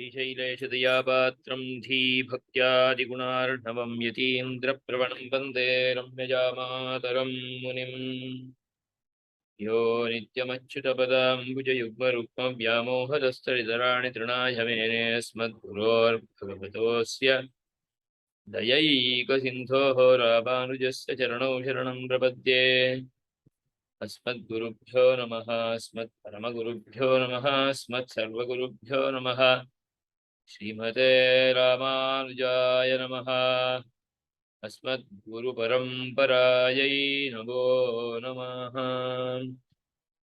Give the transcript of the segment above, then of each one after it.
श्रीशैलेशदयापात्रं धीभक्त्यादिगुणार्णवं यतीन्द्रप्रवणं वन्दे रम्यजामातरं मुनिम् यो नित्यमच्युतपदाम्बुजयुग्मरुक्मव्यामोहदस्तरितराणि तृणाय मेने अस्मद्गुरोर्भगवतोऽस्य दयैकसिन्धोः रामानुजस्य चरणौ शरणं प्रपद्ये। अस्मद्गुरुभ्यो नमः। अस्मत्परमगुरुभ्यो नमः। अस्मत्सर्वगुरुभ्यो नमः। श्रीमते रामानुजाय नमः। अस्मद्गुरुपरम्परायै नमो नमः।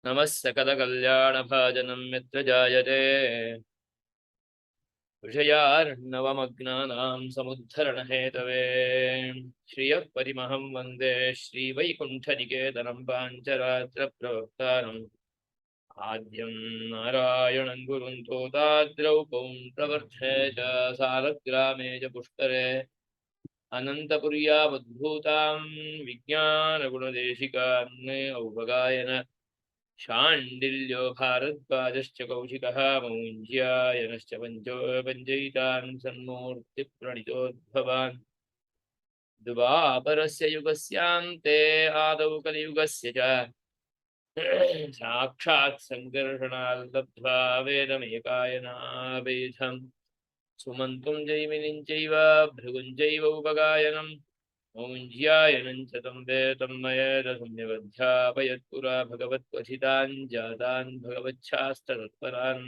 नमः सकलकल्याणभाजनं यत्र जायते विषयार्णवमग्नानां समुद्धरणहेतवे श्रियः परिमहं वन्दे श्रीवैकुण्ठनिकेतनं पाञ्चरात्रप्रवक्तारम् आद्यं नारायणं गुरुं तोताद्रौ पौण्ड्रवर्धे च सालग्रामे च पुष्करे अनन्तपुर्यावद्भूतां विज्ञानगुणदेशिकान् औभगायन शाण्डिल्यो भारद्वाजश्च कौशिकः मौञ्ज्यायनश्च पञ्चैतान् सन्मूर्तिप्रणितोद्भवान् द्वापरस्य युगस्यान्ते आदौ कलियुगस्य च साक्षात् सङ्कर्षणात् लब्ध्वा वेदमेकायनावेधम् सुमन्तुं जैमिनिं चैव भृगुं चैव उपगायनम् मौञ्ज्यायनं च तं वेदं मयेदसंनिबध्यापयत्पुरा भगवत्कथितान् जातान् भगवच्छास्त्रतत्परान्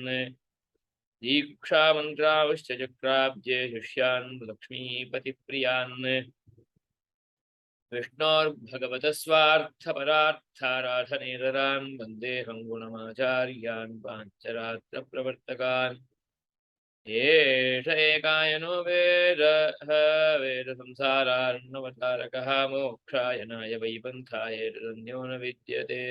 दीक्षामन्त्रावश्च चक्राब्जे शिष्यान् लक्ष्मीपतिप्रियान् विष्णोर्भगवतः स्वार्थपरार्थाराधनेतरान् वन्देऽहं गुणमाचार्यान् पाञ्चरात्रप्रवर्तकान् एष एकायनो वेदसंसारार्णवतारकः मोक्षायनाय वैपन्थाय तदन्यो न विद्यते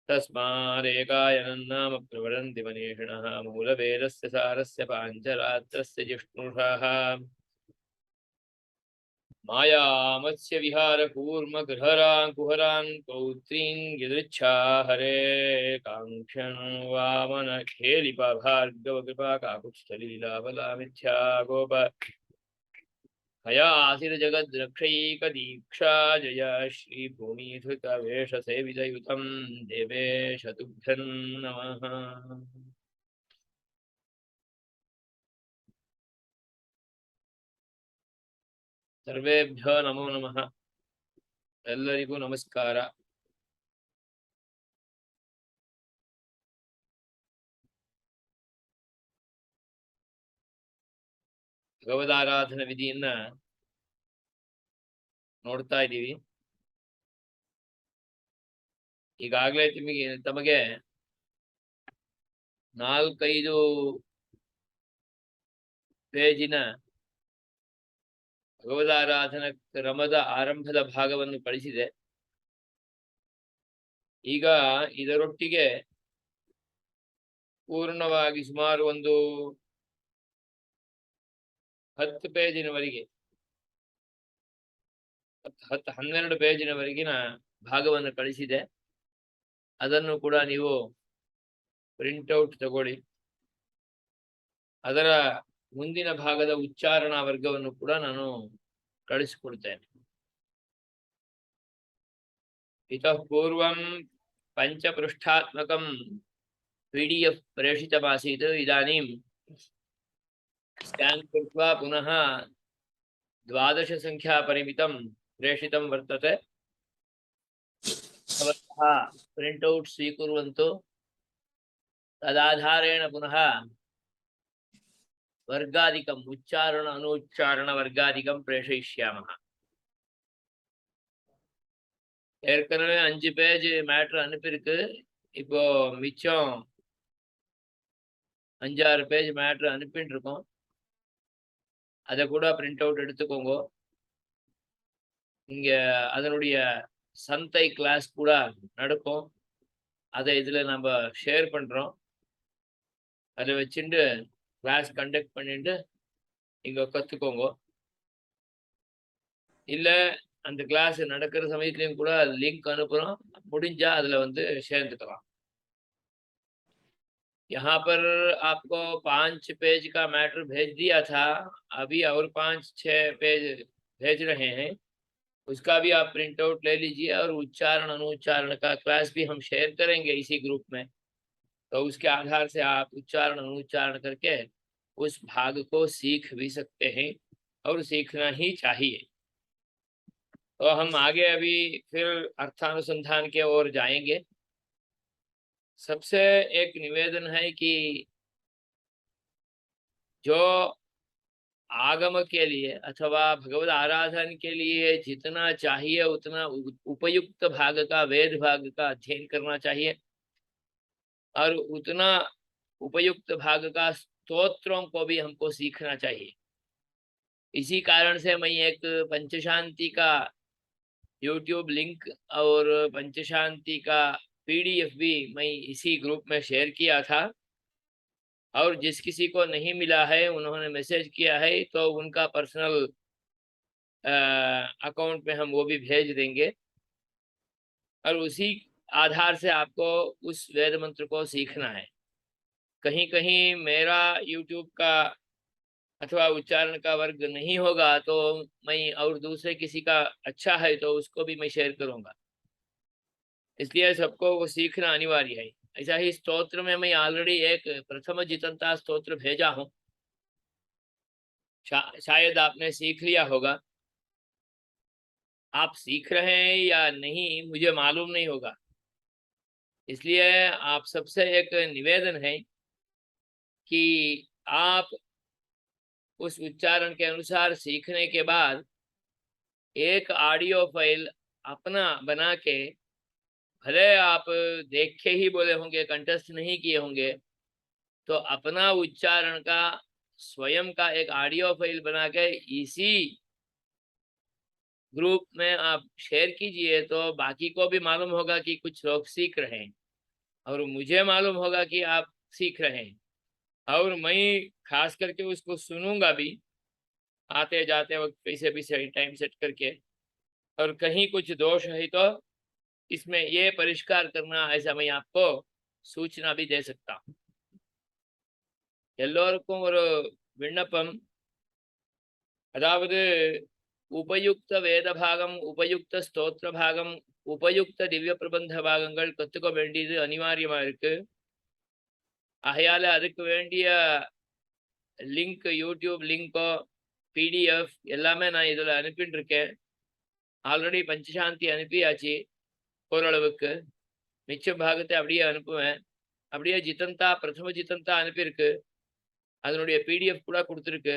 तस्मादेकायनं नाम प्रवदन्ति मनीषिणः मूलवेदस्य सारस्य पाञ्चरात्रस्य जिष्णुषः मायामत्स्य विहारकूर्मगृहरान् कुहरान् पौत्रीन् यदृच्छा हरे काङ्क्षन् वामन खेलिपा भार्गव कृपा काकुत्स्थलीलाबला गोप हयासिर जगद्रक्षैकदीक्षा जय श्रीभूमिधृतवेषसेवितयुतं देवेश तुभ्यं नमः। सर्वेभ्यो नमो नमः। ಎಲ್ಲರಿಗೂ ನಮಸ್ಕಾರ। ಭಗವದಾರಾಧನ ವಿಧಿಯನ್ನ ನೋಡ್ತಾ ಇದ್ದೀವಿ. ಈಗಾಗಲೇ ತಮಗೆ 4-5 ಪೇಜಿನ ಭಗವದಾರಾಧನ ಕ್ರಮದ ಆರಂಭದ ಭಾಗವನ್ನು ಕಳಿಸಿದೆ. ಈಗ ಇದರೊಟ್ಟಿಗೆ ಪೂರ್ಣವಾಗಿ ಸುಮಾರು ಒಂದು 10 ಪೇಜಿನವರೆಗೆ 12 ಪೇಜಿನವರೆಗಿನ ಭಾಗವನ್ನು ಕಳಿಸಿದೆ. ಅದನ್ನು ಕೂಡ ನೀವು ಪ್ರಿಂಟ್ಔಟ್ ತಗೊಳ್ಳಿ. ಅದರ ಮುಂದಿನ ಭಾಗದ ಉಚ್ಚಾರಣಾ ವರ್ಗವನ್ನು ಕೂಡ ನಾನು ಕಳಿಸಿಕೊಡ್ತೇನೆ. इतः पूर्वं पञ्चपृष्ठात्मकं PDF प्रेषितमासीत्. इदानीं स्कैन् कृत्वा पुनः 12 संख्यापरिमितं प्रेषितं वर्तते. भवन्तः प्रिण्टौट् स्वीकुर्वन्तु. तदाधारेण पुनः वर्गादिकम् उच्चारण अनुच्चारण वर्गादिकं प्रेषयिष्यामः. ஏற்கனவே 5 பேஜ் மேட்ரு அனுப்பியிருக்கு. இப்போ மிச்சம் 5-6 பேஜ் மேட்ரு அனுப்பிட்டு இருக்கோம். அதை கூட பிரிண்ட் அவுட் எடுத்துக்கோங்க. இங்க அதனுடைய சந்தை கிளாஸ் கூட நடக்கும். அதை இதுல நம்ம ஷேர் பண்றோம். அதை வச்சுட்டு கிளாஸ் கண்டக்ட் பண்ணிட்டு இங்க கத்துக்கோங்க. இல்ல அந்த கிளாஸ் நடக்கிற சமயத்துலயும் கூட லிங்க் அனுப்புறோம். முடிஞ்சா அதுல வந்து சேர்ந்துக்கலாம். यहाँ पर आपको 5 पेज का मैटर भेज दिया था, अभी और 5-6 पेज भेज रहे हैं। उसका भी आप प्रिंट आउट ले लीजिए और उच्चारण अनुच्चारण का क्लास भी हम शेयर करेंगे इसी ग्रुप में। तो उसके आधार से आप उच्चारण अनुच्चारण करके उस भाग को सीख भी सकते हैं और सीखना ही चाहिए। तो हम आगे अभी फिर अर्थानुसंधान की ओर जाएंगे। सबसे एक निवेदन है कि जो आगम के लिए अथवा भगवत आराधन के लिए जितना चाहिए उतना उपयुक्त भाग का, वेद भाग का अध्ययन करना चाहिए और उतना उपयुक्त भाग का स्तोत्रों को भी हमको सीखना चाहिए। इसी कारण से मैं एक पंचशांति का यूट्यूब लिंक और पंचशांति का पीडीएफ भी मैं इसी ग्रुप में शेयर किया था और जिस किसी को नहीं मिला है उन्होंने मैसेज किया है तो उनका पर्सनल अकाउंट में हम वो भी भेज देंगे और उसी आधार से आपको उस वेद मंत्र को सीखना है। कहीं कहीं मेरा यूट्यूब का अथवा उच्चारण का वर्ग नहीं होगा तो मैं और दूसरे किसी का अच्छा है तो उसको भी मैं शेयर करूँगा। इसलिए सबको वो सीखना अनिवार्य है। ऐसा ही स्तोत्र में मैं ऑलरेडी एक प्रथम जितंता स्तोत्र भेजा हूँ, शायद आपने सीख लिया होगा। आप सीख रहे हैं या नहीं मुझे मालूम नहीं होगा, इसलिए आप सबसे एक निवेदन है कि आप उस उच्चारण के अनुसार सीखने के बाद एक ऑडियो फाइल अपना बना के, भले आप देख के ही बोले होंगे, कंठस्थ नहीं किए होंगे, तो अपना उच्चारण का स्वयं का एक ऑडियो फाइल बना के इसी ग्रुप में आप शेयर कीजिए तो बाकी को भी मालूम होगा कि कुछ लोग सीख रहे हैं और मुझे मालूम होगा कि आप सीख रहे हैं और मैं खास करके उसको सुनूंगा भी आते जाते वक्त कैसे भी सही टाइम सेट करके, और कहीं कुछ दोष है तो इसमें ये परिष्कार करना, ऐसा मैं आपको सूचना भी दे सकता हूँ। எல்லோருக்கும் ஒரு விண்ணப்பம், அதாவது உபயுக்த வேத பாகம், உபயுக்த ஸ்தோத்திர பாகம், உபயுக்த திவ்ய பிரபந்த பாகங்கள் கற்றுக்க வேண்டியது அனிவாரியமா இருக்கு. ஆகையால அதுக்கு வேண்டிய லிங்க், யூடியூப் லிங்கோ பிடிஎஃப் எல்லாமே நான் இதில் அனுப்பிட்டு இருக்கேன். ஆல்ரெடி பஞ்சசாந்தி அனுப்பியாச்சு ஓரளவுக்கு, மிச்ச பாகத்தை அப்படியே அனுப்புவேன். அப்படியே ஜிதந்தா, பிரதம ஜிதந்தா அனுப்பியிருக்கு, அதனுடைய பிடிஎஃப் கூட கொடுத்துருக்கு.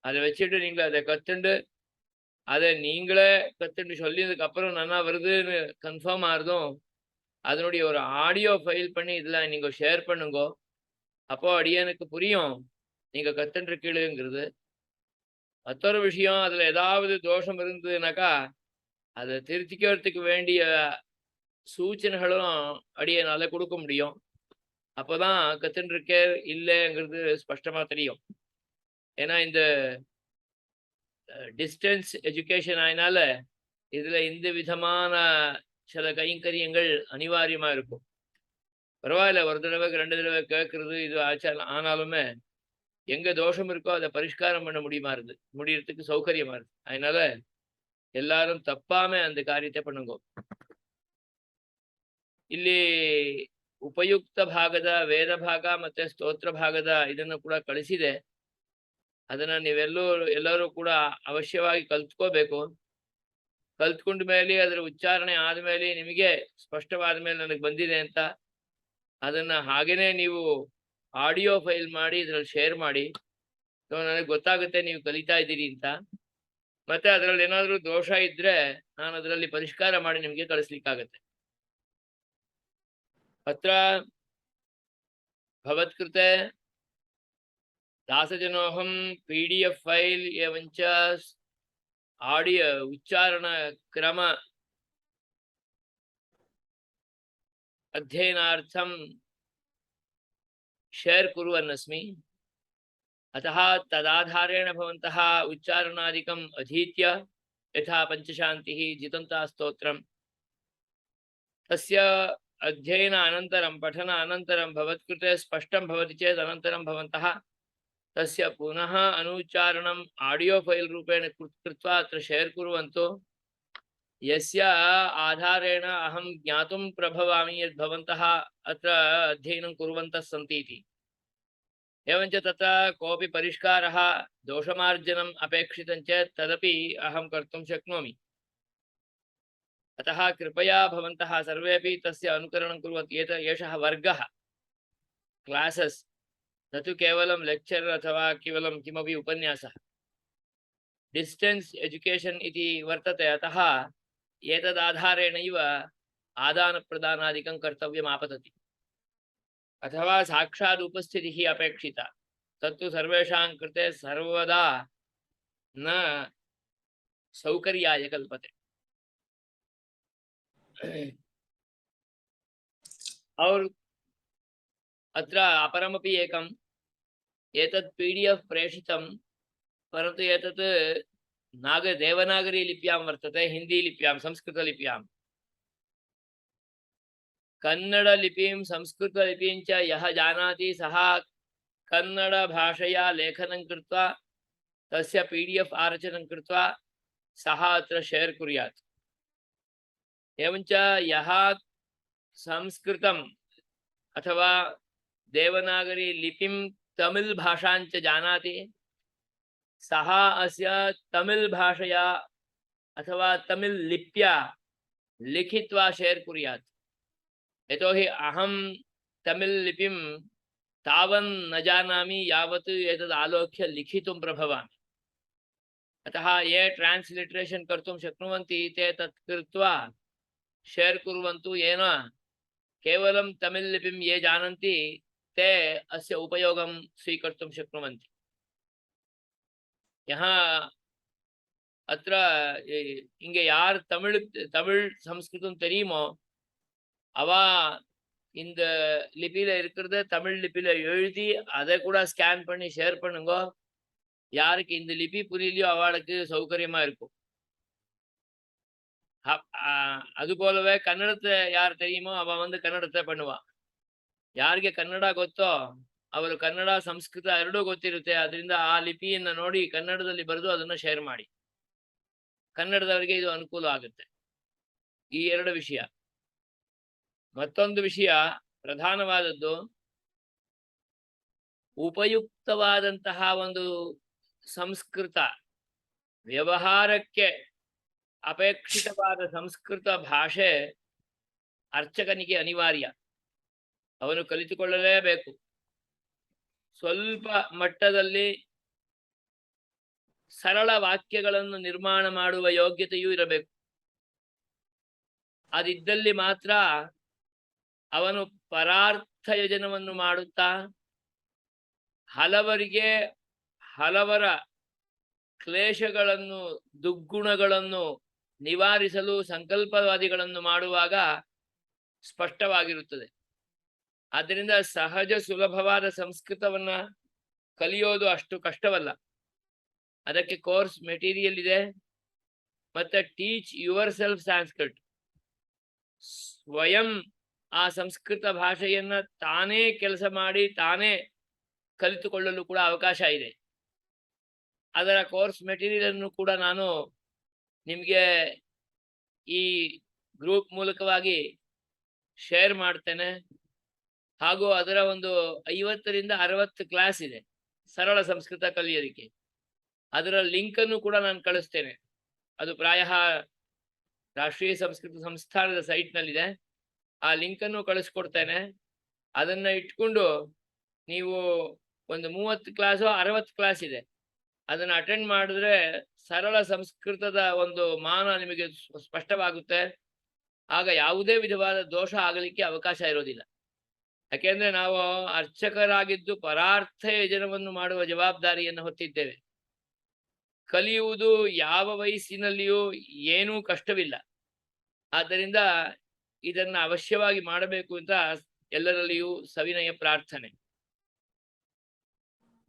அதை வச்சுட்டு நீங்கள் அதை கற்றுண்டு அதை நீங்களே கற்றுண்டு சொல்லியதுக்கப்புறம் நல்லா வருதுன்னு கன்ஃபார்ம் ஆகிறதும் அதனுடைய ஒரு ஆடியோ ஃபைல் பண்ணி இதில் நீங்கள் ஷேர் பண்ணுங்கோ. அப்போது அடியனுக்கு புரியும் நீங்கள் கற்றுட்டுருக்கீளுங்கிறது. மற்றொரு விஷயம், அதில் ஏதாவது தோஷம் இருந்ததுனாக்கா அதை திருத்திக்கிறதுக்கு வேண்டிய சூச்சனைகளும் அடியனால் கொடுக்க முடியும். அப்போ தான் கற்றுட்டுருக்கே இல்லைங்கிறது ஸ்பஷ்டமாக தெரியும். ஏன்னா இந்த டிஸ்டன்ஸ் எஜுகேஷன் ஆயினால இதில் இந்த விதமான சில கைங்கரியங்கள் அனிவாரியமாக இருக்கும். பரவாயில்ல, ஒரு தடவைக்கு 2 தடவை கேட்கறது இது ஆனாலுமே எங்கே தோஷம் இருக்கோ அதை பரிஷ்காரம் பண்ண முடியறதுக்கு சௌகரியமாக இருக்குது. அதனால எல்லாரும் ತಪ್ಪಾமல் அந்த ಕಾರ್ಯத்தை பண்ணுங்க. ಇಲ್ಲಿ ಉಪಯುಕ್ತ ಭಾಗದ ವೇದ ಭಾಗ ಮತ್ತು ಸ್ತೋತ್ರ ಭಾಗದ ಇದನ್ನು ಕೂಡ ಕಳಿಸಿದೆ. ಅದನ್ನು ಎಲ್ಲರೂ ಕೂಡ ಅವಶ್ಯವಾಗಿ ಕಲ್ತ್ಕೋಬೇಕು. ಕಲ್ತ್ಕೊಂಡ ಮೇಲೆ ಅದರ ಉಚ್ಚಾರಣೆ ಆದಮೇಲೆ ನಿಮಗೆ ಸ್ಪಷ್ಟವಾದ ಮೇಲೆ ನನಗೆ ಬಂದಿದೆ ಅಂತ ಅದನ್ನು ಹಾಗೇ ನೀವು ಆಡಿಯೋ ಫೈಲ್ ಮಾಡಿ ಇದರಲ್ಲಿ ಶೇರ್ ಮಾಡಿ, ಸೊ ನನಗೆ ಗೊತ್ತಾಗುತ್ತೆ ನೀವು ಕಲಿತಾ ಇದ್ದೀರಿ ಅಂತ. ಮತ್ತು ಅದರಲ್ಲಿ ಏನಾದರೂ ದೋಷ ಇದ್ದರೆ ನಾನು ಅದರಲ್ಲಿ ಪರಿಷ್ಕಾರ ಮಾಡಿ ನಿಮಗೆ ಕಳಿಸ್ಲಿಕ್ಕಾಗತ್ತೆ. अत्र भवत्कृते दासजनोऽहं पीडीएफ फाइल एवञ्च ऑडियो उच्चारणक्रम अध्ययनार्थं शेयर कुर्वन्नस्मि। अतः तदाधारेण भवन्तः उच्चारणादिकम् अधीत्य यथा पंचशान्तिः, जितन्ता स्तोत्रं, तस्य अध्ययन अनन्तरं पठन अनन्तरं भवत्कृते स्पष्टं भवति चेत् अनन्तरं भवन्तः तस्य पुनः अनुच्चारणम् आडियो फैल् रूपेण कृत्वा अत्र शेर् कुर्वन्तु। यस्य आधारेण अहं ज्ञातुं प्रभवामि यत् भवन्तः अत्र अध्ययनं कुर्वन्तः सन्ति इति। एवञ्च तत्र कोऽपि परिष्कारः दोषमार्जनम् अपेक्षितं चेत् तदपि अहं कर्तुं शक्नोमि। अतः कृपया भवन्तः सर्वेपि तस्य अनुकरणं कुर्वन्तु। एषः वर्गः क्लासेस् न तु केवलं लेक्चर् अथवा केवलं किमपि उपन्यासः। डिस्टेन्स् एजुकेशन् इति वर्तते। अतः एतदाधारेणैव आदानप्रदानादिकं कर्तव्यम् आपतति अथवा साक्षात् उपस्थितिः अपेक्षिता। तत्तु सर्वेषां कृते सर्वदा न सौकर्याय कल्पते। और अत्र अपरमपि एकम् एतत् PDF प्रेषितं, परन्तु एतत् देवनागरी लिप्यां वर्तते, हिंदी लिप्यां, संस्कृतलिप्यां। कन्नडलिपिं संस्कृतलिपिं च यः जानाति सः कन्नडभाषया लेखनं कृत्वा तस्य PDF आरचनं कृत्वा सः अत्र शेर् कुर्यात्। एवञ्च यः संस्कृतम् अथवा देवनागरी लिपिं तमिळ् भाषां च जानाति सः अस्य तमिळ् भाषया अथवा तमिळ् लिप्या लिखित्वा शेर् कुर्यात्। यतोहि अहं तमिळ् लिपिं तावन् न जानामि यावत् एतद् आलोक्य लिखितुं प्रभवामि। अतः ये ट्रान्स्लिट्रेशन् कर्तुं शक्नुवन्ति ते तत् कृत्वा शेर् कुर्वन्तु, येन केवलं तमिळ् लिपिं ये जानन्ति ते अस्य उपयोगं स्वीकर्तुं शक्नुवन्ति। यहाँ अत्र இங்கே யார் தமிழ் சம்ஸ்கிருதம் தெரியுமோ அவ இந்த லிபியில இருக்கிறத தமிழ் லிபியில எழுதி அதை கூட ஸ்கேன் பண்ணி ஷேர் பண்ணுங்க. யாருக்கு இந்த லிபி புரியலையோ அவளுக்கு சௌகரியமா இருக்கும். ಅದು போலவே ಕನ್ನಡத்தை ಯಾರು தெரியுமோ அவ வந்து ಕನ್ನಡத்தை பண்ணுವಾ. ಯಾರಿಗೆ ಕನ್ನಡ ಗೊತ್ತೋ ಅವರು ಕನ್ನಡ ಸಂಸ್ಕೃತ ಎರಡೂ ಗೊತ್ತಿರುತ್ತೆ. ಅದರಿಂದ ಆ ಲಿಪಿಯನ್ನು ನೋಡಿ ಕನ್ನಡದಲ್ಲಿ ಬರೆದು ಅದನ್ನು ಶೇರ್ ಮಾಡಿ. ಕನ್ನಡದವರಿಗೆ ಇದು ಅನುಕೂಲ ಆಗುತ್ತೆ. ಈ ಎರಡು ವಿಷಯ. ಮತ್ತೊಂದು ವಿಷಯ ಪ್ರಧಾನವಾದದ್ದು, ಉಪಯುಕ್ತವಾದಂತಹ ಒಂದು ಸಂಸ್ಕೃತ ವ್ಯವಹಾರಕ್ಕೆ ಅಪೇಕ್ಷಿತವಾದ ಸಂಸ್ಕೃತ ಭಾಷೆ ಅರ್ಚಕನಿಗೆ ಅನಿವಾರ್ಯ. ಅವನು ಕಲಿತುಕೊಳ್ಳಲೇಬೇಕು. ಸ್ವಲ್ಪ ಮಟ್ಟದಲ್ಲಿ ಸರಳ ವಾಕ್ಯಗಳನ್ನು ನಿರ್ಮಾಣ ಮಾಡುವ ಯೋಗ್ಯತೆಯೂ ಇರಬೇಕು. ಅದಿದ್ದಲ್ಲಿ ಮಾತ್ರ ಅವನು ಪರಾರ್ಥ ಯೋಜನವನ್ನು ಮಾಡುತ್ತಾ ಹಲವರಿಗೆ ಹಲವರ ಕ್ಲೇಶಗಳನ್ನು ದುರ್ಗುಣಗಳನ್ನು ನಿವಾರಿಸಲು ಸಂಕಲ್ಪವಾದಿಗಳನ್ನು ಮಾಡುವಾಗ ಸ್ಪಷ್ಟವಾಗಿರುತ್ತದೆ. ಆದ್ದರಿಂದ ಸಹಜ ಸುಲಭವಾದ ಸಂಸ್ಕೃತವನ್ನ ಕಲಿಯೋದು ಅಷ್ಟು ಕಷ್ಟವಲ್ಲ. ಅದಕ್ಕೆ ಕೋರ್ಸ್ ಮೆಟೀರಿಯಲ್ ಇದೆ. ಮತ್ತೆ ಟೀಚ್ ಯುವರ್ ಸೆಲ್ಫ್ ಸಂಸ್ಕೃತ್, ಸ್ವಯಂ ಆ ಸಂಸ್ಕೃತ ಭಾಷೆಯನ್ನ ತಾನೇ ಕೆಲಸ ಮಾಡಿ ತಾನೇ ಕಲಿತುಕೊಳ್ಳಲು ಕೂಡ ಅವಕಾಶ ಇದೆ. ಅದರ ಕೋರ್ಸ್ ಮೆಟೀರಿಯಲ್ ಅನ್ನು ಕೂಡ ನಾನು ನಿಮಗೆ ಈ ಗ್ರೂಪ್ ಮೂಲಕವಾಗಿ ಶೇರ್ ಮಾಡ್ತೇನೆ. ಹಾಗೂ ಅದರ ಒಂದು 50 ರಿಂದ 60 ಕ್ಲಾಸ್ ಇದೆ ಸರಳ ಸಂಸ್ಕೃತ ಕಲಿಯೋದಕ್ಕೆ. ಅದರ ಲಿಂಕ್ ಅನ್ನು ಕೂಡ ನಾನು ಕಳಿಸ್ತೇನೆ. ಅದು ಪ್ರಾಯಃ ರಾಷ್ಟ್ರೀಯ ಸಂಸ್ಕೃತ ಸಂಸ್ಥಾನದ ಸೈಟ್ನಲ್ಲಿದೆ. ಆ ಲಿಂಕ್ ಅನ್ನು ಕಳಿಸ್ಕೊಡ್ತೇನೆ. ಅದನ್ನ ಇಟ್ಕೊಂಡು ನೀವು ಒಂದು 30 ಕ್ಲಾಸು 60 ಕ್ಲಾಸ್ ಇದೆ, ಅದನ್ನು ಅಟೆಂಡ್ ಮಾಡಿದ್ರೆ ಸರಳ ಸಂಸ್ಕೃತದ ಒಂದು ಮಾನ ನಿಮಗೆ ಸ್ಪಷ್ಟವಾಗುತ್ತೆ. ಆಗ ಯಾವುದೇ ವಿಧವಾದ ದೋಷ ಆಗಲಿಕ್ಕೆ ಅವಕಾಶ ಇರೋದಿಲ್ಲ. ಯಾಕೆಂದ್ರೆ ನಾವು ಅರ್ಚಕರಾಗಿದ್ದು ಪರಾರ್ಥ ಯೋಜನವನ್ನು ಮಾಡುವ ಜವಾಬ್ದಾರಿಯನ್ನು ಹೊತ್ತಿದ್ದೇವೆ. ಕಲಿಯುವುದು ಯಾವ ವಯಸ್ಸಿನಲ್ಲಿಯೂ ಏನೂ ಕಷ್ಟವಿಲ್ಲ. ಆದ್ದರಿಂದ ಇದನ್ನು ಅವಶ್ಯವಾಗಿ ಮಾಡಬೇಕು ಅಂತ ಎಲ್ಲರಲ್ಲಿಯೂ ಸವಿನಯ ಪ್ರಾರ್ಥನೆ.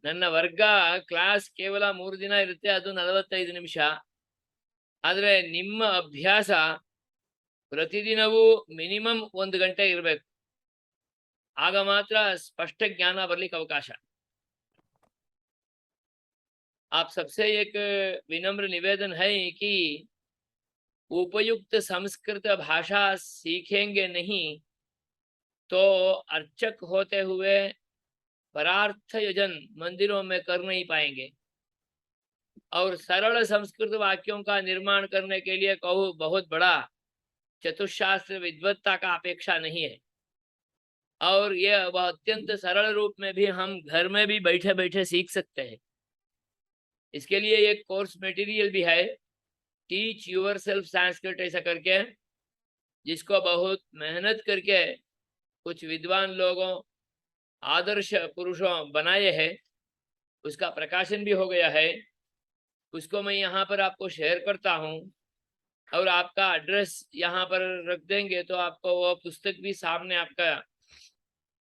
ನನ್ನ ವರ್ಗ ಕ್ಲಾಸ್ ಕೇವಲ 3 ದಿನ ಇರುತ್ತೆ, ಅದು 45 ನಿಮಿಷ. ಆದರೆ ನಿಮ್ಮ ಅಭ್ಯಾಸ ಪ್ರತಿದಿನವೂ ಮಿನಿಮಮ್ 1 ಗಂಟೆ ಇರಬೇಕು. ಆಗ ಮಾತ್ರ ಸ್ಪಷ್ಟ ಜ್ಞಾನ ಬರಲಿಕ್ಕೆ ಅವಕಾಶ. आप सबसे एक विनम्र निवेदन है कि उपयुक्त संस्कृत भाषा सीखेंगे नहीं तो अर्चक होते हुए परार्थ यजन मंदिरों में कर नहीं पाएंगे। और सरल संस्कृत वाक्यों का निर्माण करने के लिए कहूँ बहुत बड़ा चतुशास्त्र विद्वत्ता का अपेक्षा नहीं है। और यह वह अत्यंत सरल रूप में भी हम घर में भी बैठे बैठे सीख सकते हैं। इसके लिए एक कोर्स मटेरियल भी है, टीच यूर सेल्फ संस्कृत ऐसा करके, जिसको बहुत मेहनत करके कुछ विद्वान लोगों आदर्श पुरुषों बनाए हैं। उसका प्रकाशन भी हो गया है, उसको मैं यहाँ पर आपको शेयर करता हूँ और आपका एड्रेस यहाँ पर रख देंगे तो आपको वो पुस्तक भी सामने आपका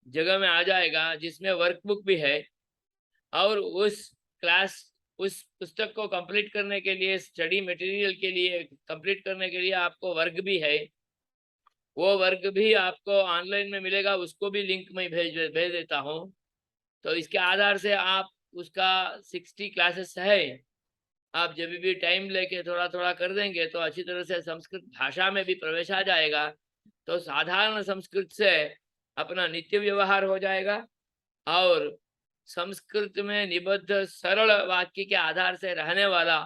जगह में आ जाएगा, जिसमें वर्कबुक भी है। और उस पुस्तक को कंप्लीट करने के लिए, स्टडी मटेरियल के लिए कंप्लीट करने के लिए आपको वर्ग भी है। वो वर्ग भी आपको ऑनलाइन में मिलेगा, उसको भी लिंक में भेज देता हूँ। तो इसके आधार से आप उसका 60 क्लासेस है, आप जब भी टाइम लेके थोड़ा थोड़ा कर देंगे तो अच्छी तरह से संस्कृत भाषा में भी प्रवेश आ जाएगा। तो साधारण संस्कृत से अपना नित्य व्यवहार हो जाएगा और संस्कृत में निबद्ध सरल वाक्य के आधार से रहने वाला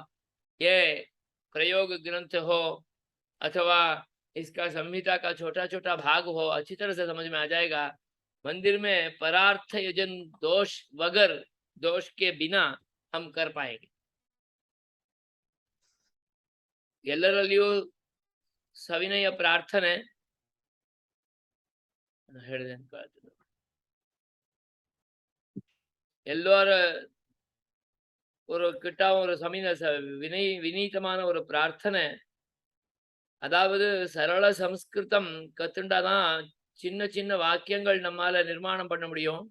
ये प्रयोग ग्रंथ हो अथवा इसका संहिता का छोटा छोटा भाग हो, अच्छी तरह से समझ में आ जाएगा। मंदिर में परार्थ यजन दोष वगर, दोष के बिना हम कर पाएंगे। ಎಲ್ಲರಲ್ಲಿಯೂ ಸವಿನಯ ಪ್ರಾರ್ಥನೆ ಹೇಳಿದೆ. எல்லோர ஒரு கிட்ட ஒரு வினீதமான ஒரு பிரார்த்தனை. அதாவது சரள சம்ஸ்கிருதம் கத்துண்டாதான் சின்ன சின்ன வாக்கியங்கள் நம்மால நிர்மாணம் பண்ண முடியும்.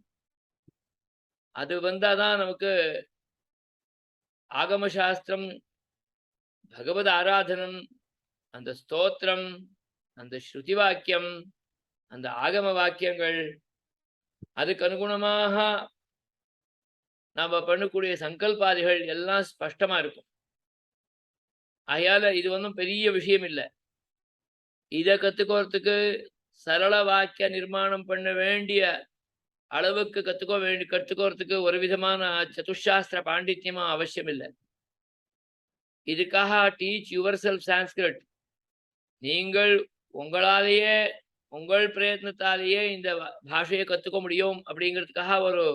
அது வந்தாதான் நமக்கு ஆகம சாஸ்திரம், பகவத் ஆராதனம், அந்த ஸ்தோத்திரம், அந்த ஸ்ருதி வாக்கியம், அந்த ஆகம வாக்கியங்கள், அதுக்கு அனுகுணமாக நாம பண்ணக்கூடிய சங்கல்பாதிகள் எல்லாம் ஸ்பஷ்டமா இருக்கும். ஆகையால இது ஒன்றும் பெரிய விஷயம் இல்லை. இதை கத்துக்கிறதுக்கு சரள வாக்கிய நிர்மாணம் பண்ண வேண்டிய அளவுக்கு கத்துக்கிறதுக்கு ஒரு விதமான சதுசாஸ்திர பாண்டித்யமா அவசியம் இல்லை. இதுக்காக டீச் யுவர் செல்ஃப் சான்ஸ்கிரிட், நீங்கள் உங்களாலேயே உங்கள் பிரயத்னத்தாலேயே இந்த பாஷையை கற்றுக்க முடியும் அப்படிங்கிறதுக்காக ஒரு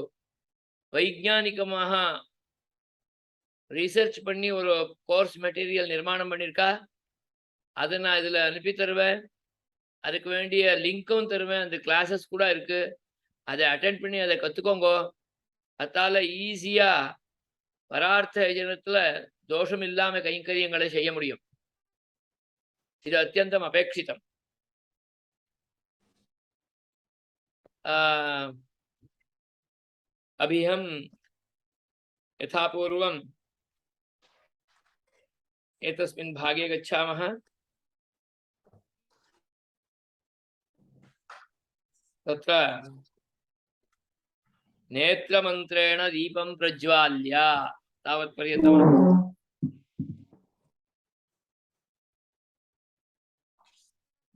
வைஜானிகமாக ரிசர்ச் பண்ணி ஒரு கோர்ஸ் மெட்டீரியல் நிர்மாணம் பண்ணியிருக்கா. அதை நான் இதில் அனுப்பி தருவேன். அதுக்கு வேண்டிய லிங்க்கும் தருவேன். அந்த கிளாஸஸ் கூட இருக்கு, அதை அட்டென்ட் பண்ணி அதை கற்றுக்கோங்க. அதால் ஈஸியாக பரார்த்த யஜனத்தில் தோஷம் இல்லாமல் கைங்கரியங்களை செய்ய முடியும். இது அத்தியந்தம் அபேட்சிதம். अभी हम यथापूर्वम् एतस्मिन् भागे गच्छामः। तत्र नेत्रमन्त्रेण दीपं प्रज्वाल्य तावत्पर्यन्तम्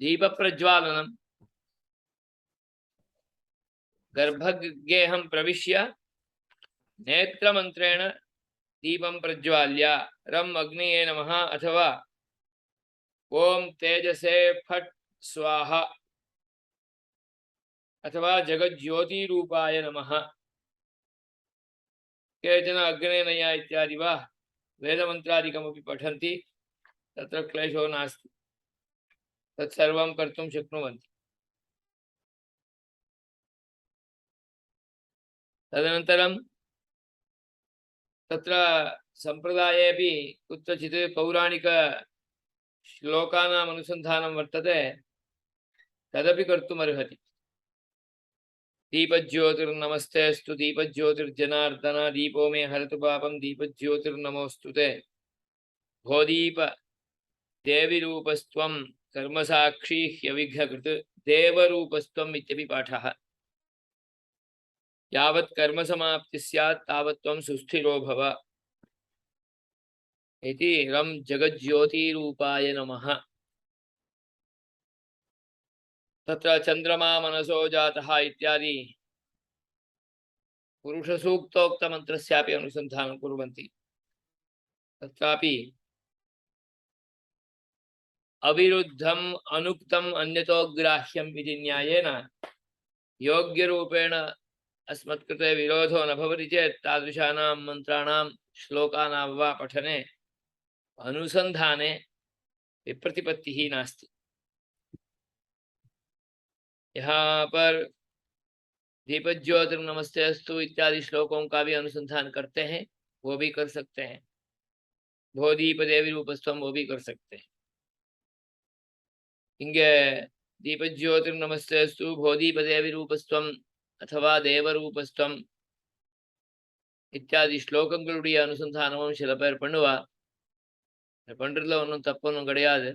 दीपप्रज्वालनं गर्भगृहेऽहं प्रविश्य नेत्रमन्त्रेण दीपं प्रज्वाल्य रम अग्निये नमः अथवा ओम तेजसे फट स्वाहा अथवा जगज्योतिरूपाय नमः। केचन अग्नेनया इत्यादि वा वेदमन्त्रादिकमपि पठन्ति, तत्र क्लेशो नास्ति, तत्सर्वं कर्तुं शक्नुवन्ति। तदनन्तरं तत्र संप्रदायेपि कुत्रचित् पौराणिकश्लोकानाम् अनुसन्धानं वर्तते, तदपि कर्तुमर्हति। दीपज्योतिर्नमस्तेऽस्तु दीपज्योतिर्जनार्दन दीपो मे हरतु पापं दीपज्योतिर्नमोऽस्तु ते। भो दीप देवीरूपस्त्वं कर्मसाक्षी ह्यविघ्नकृत् देवरूपस्त्वम् इत्यपि पाठः। यावत् कर्मसमाप्ति स्यात् तावत् त्वं सुस्थिरो भव इति रं जगज्योतिरूपाय नमः। तत्र चंद्रमा मनसो जातः इत्यादि पुरुषसूक्तोक्तमन्त्रस्यापि अनुसन्धानं कुर्वन्ति। तत्रापि अविरुद्धम् अनुक्तम् अन्यतो ग्राह्यम् इति न्यायेन योग्यरूपेण अस्मत्कृते विरोधो न भवति चेत् तादृशानां मन्त्राणां श्लोकानां वा पठने अनुसन्धाने विप्रतिपत्तिः नास्ति। यहाँ पर दीपज्योतिर्नमस्ते अस्तु इत्यादि श्लोकों का भी अनुसंधान करते हैं, वो भी कर सकते हैं। भो दीपदेवी रूपस्त्वम, वो भी कर सकते हैं। ಹಿಂಗೆ ದೀಪಜ್ಯೋತಿರ್ನಮಸ್ತೆಸ್ತು ಭೋದೀಪದೇವಿ ರೂಪಸ್ತ್ವಂ ಅಥವಾ ದೇವರೂಪಸ್ತ್ವಂ இத்தியாதி ஸ்லோகங்களுடைய அனுசந்தானமும் சில பேர் பண்ணுவா. பண்றதுல ஒன்றும் தப்பு ஒன்றும் கிடையாது.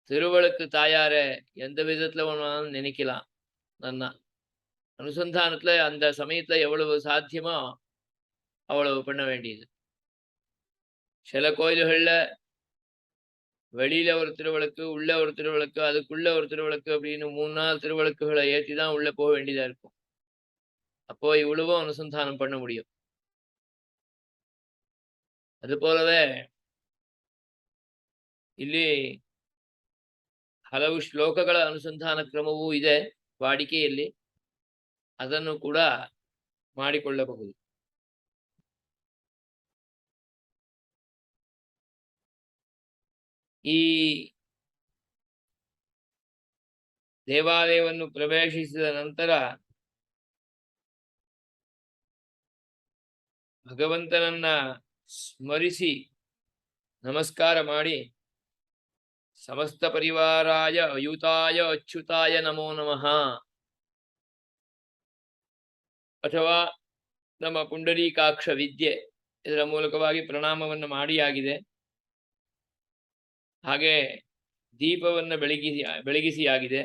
திருவழுக்கு தாயாரை எந்த விதத்துல ஒன்றாலும் நினைக்கலாம். நன்னா அனுசந்தானத்துல அந்த சமயத்துல எவ்வளவு சாத்தியமோ அவ்வளவு பண்ண வேண்டியது. சில கோயில்கள்ல வெளியில ஒரு திருவிளக்கு, உள்ள ஒரு திருவிளக்கு, அதுக்குள்ள ஒரு திருவிளக்கு அப்படின்னு 3-4 திருவிளக்குகளை ஏற்றி தான் உள்ள போக வேண்டியதா இருக்கும். அப்போ இவ்வளவும் அனுசந்தானம் பண்ண முடியும். அது போலவே ಇಲ್ಲಿ ಹಲವು ಶ್ಲೋಕಗಳ ಅನುಸಂಧಾನ ಕ್ರಮವೂ ಇದೆ ವಾಡಿಕೆಯಲ್ಲಿ, ಅದನ್ನು ಕೂಡ ಮಾಡಿಕೊಳ್ಳಬಹುದು. ಈ ದೇವಾಲಯವನ್ನು ಪ್ರವೇಶಿಸಿದ ನಂತರ ಭಗವಂತನನ್ನ ಸ್ಮರಿಸಿ ನಮಸ್ಕಾರ ಮಾಡಿ ಸಮಸ್ತ ಪರಿವಾರಾಯ ಅಯುತಾಯ ಅಚ್ಯುತಾಯ ನಮೋ ನಮಃ ಅಥವಾ ನಮ್ಮ ಪುಂಡರೀಕಾಕ್ಷ ವಿದ್ಯೆ ಇದರ ಮೂಲಕವಾಗಿ ಪ್ರಣಾಮವನ್ನು ಮಾಡಿ ಆಗಿದೆ. ಹಾಗೆ ದೀಪವನ್ನು ಬೆಳಗಿಸಿ ಆಗಿದೆ.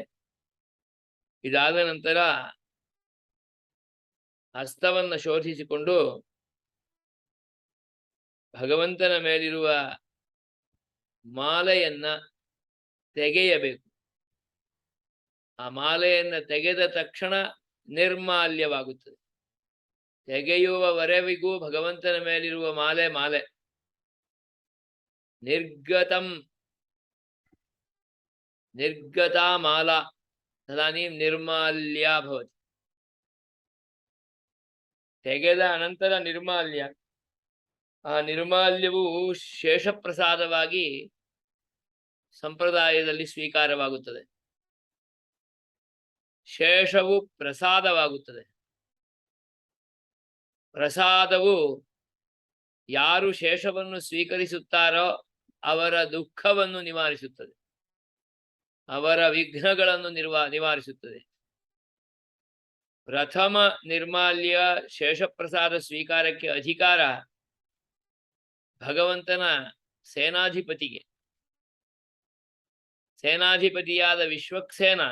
ಇದಾದ ನಂತರ ಹಸ್ತವನ್ನು ಶೋಧಿಸಿಕೊಂಡು ಭಗವಂತನ ಮೇಲಿರುವ ಮಾಲೆಯನ್ನ ತೆಗೆಯಬೇಕು. ಆ ಮಾಲೆಯನ್ನು ತೆಗೆದ ತಕ್ಷಣ ನಿರ್ಮಾಲ್ಯವಾಗುತ್ತದೆ. ತೆಗೆಯುವವರೆವಿಗೂ ಭಗವಂತನ ಮೇಲಿರುವ ಮಾಲೆ ನಿರ್ಗತಾ ಮಾಲಾ ತದಾನೀಂ ನಿರ್ಮಾಲ್ಯ ಭವತಿ. ತೆಗೆದ ಅನಂತರ ನಿರ್ಮಾಲ್ಯ. ಆ ನಿರ್ಮಾಲ್ಯವು ಶೇಷಪ್ರಸಾದವಾಗಿ ಸಂಪ್ರದಾಯದಲ್ಲಿ ಸ್ವೀಕಾರವಾಗುತ್ತದೆ. ಶೇಷವು ಪ್ರಸಾದವಾಗುತ್ತದೆ. ಪ್ರಸಾದವು ಯಾರು ಶೇಷವನ್ನು ಸ್ವೀಕರಿಸುತ್ತಾರೋ ಅವರ ದುಃಖವನ್ನು ನಿವಾರಿಸುತ್ತದೆ, ಅವರ ವಿಘ್ನಗಳನ್ನು ನಿವಾರಿಸುತ್ತದೆ. ಪ್ರಥಮ ನಿರ್ಮಾಲ್ಯ ಶೇಷಪ್ರಸಾದ ಸ್ವೀಕಾರಕ್ಕೆ ಅಧಿಕಾರ ಭಗವಂತನ ಸೇನಾಧಿಪತಿಗೆ. ಸೇನಾಧಿಪತಿಯಾದ ವಿಶ್ವಕ್ಸೇನ